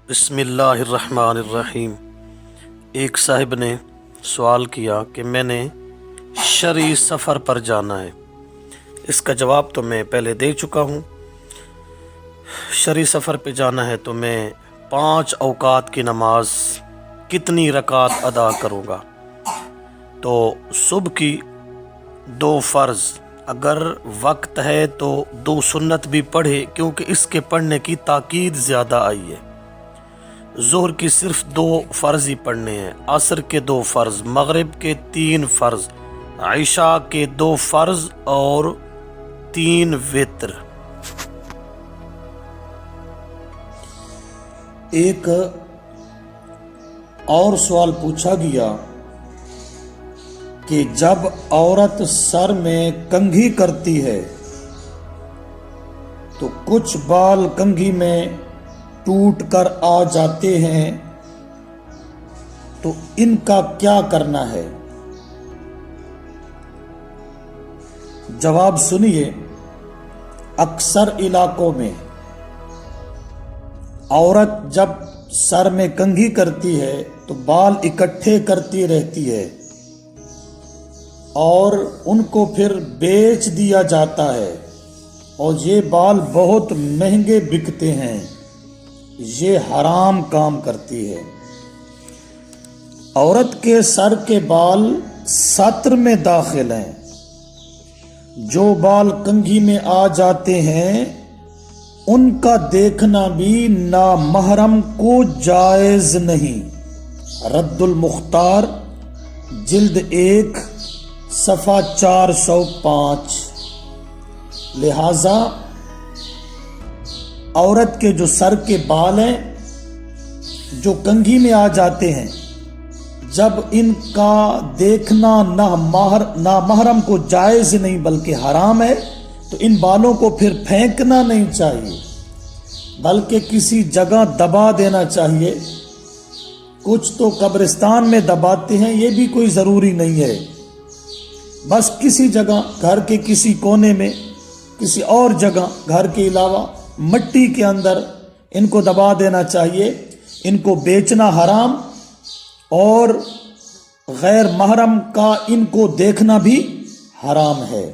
بسم اللہ الرحمن الرحیم۔ ایک صاحب نے سوال کیا کہ میں نے شرعی سفر پر جانا ہے۔ اس کا جواب تو میں پہلے دے چکا ہوں۔ شرعی سفر پہ جانا ہے تو میں 5 اوقات کی نماز کتنی رکعت ادا کروں گا؟ تو صبح کی 2 فرض، اگر وقت ہے تو 2 سنت بھی پڑھے، کیونکہ اس کے پڑھنے کی تاکید زیادہ آئی ہے۔ ظہر کی صرف 2 فرض ہی پڑھنے ہیں، عصر کے 2 فرض، مغرب کے 3 فرض، عشاء کے 2 فرض اور 3 وتر۔ ایک اور سوال پوچھا گیا کہ جب عورت سر میں کنگھی کرتی ہے تو کچھ بال کنگھی میں ٹوٹ کر آ جاتے ہیں، تو ان کا کیا کرنا ہے؟ جواب سنیے۔ اکثر علاقوں میں عورت جب سر میں کنگھی کرتی ہے تو بال اکٹھے کرتی رہتی ہے اور ان کو پھر بیچ دیا جاتا ہے، اور یہ بال بہت مہنگے بکتے ہیں۔ یہ حرام کام کرتی ہے۔ عورت کے سر کے بال سطر میں داخل ہیں۔ جو بال کنگھی میں آ جاتے ہیں ان کا دیکھنا بھی نامحرم کو جائز نہیں۔ رد المختار جلد 1 صفحہ 405۔ لہذا عورت کے جو سر کے بال ہیں جو کنگھی میں آ جاتے ہیں، جب ان کا دیکھنا نامحرم کو جائز نہیں بلکہ حرام ہے، تو ان بالوں کو پھر پھینکنا نہیں چاہیے بلکہ کسی جگہ دبا دینا چاہیے۔ کچھ تو قبرستان میں دباتے ہیں، یہ بھی کوئی ضروری نہیں ہے۔ بس کسی جگہ گھر کے کسی کونے میں، کسی اور جگہ گھر کے علاوہ مٹی کے اندر ان کو دبا دینا چاہیے۔ ان کو بیچنا حرام، اور غیر محرم کا ان کو دیکھنا بھی حرام ہے۔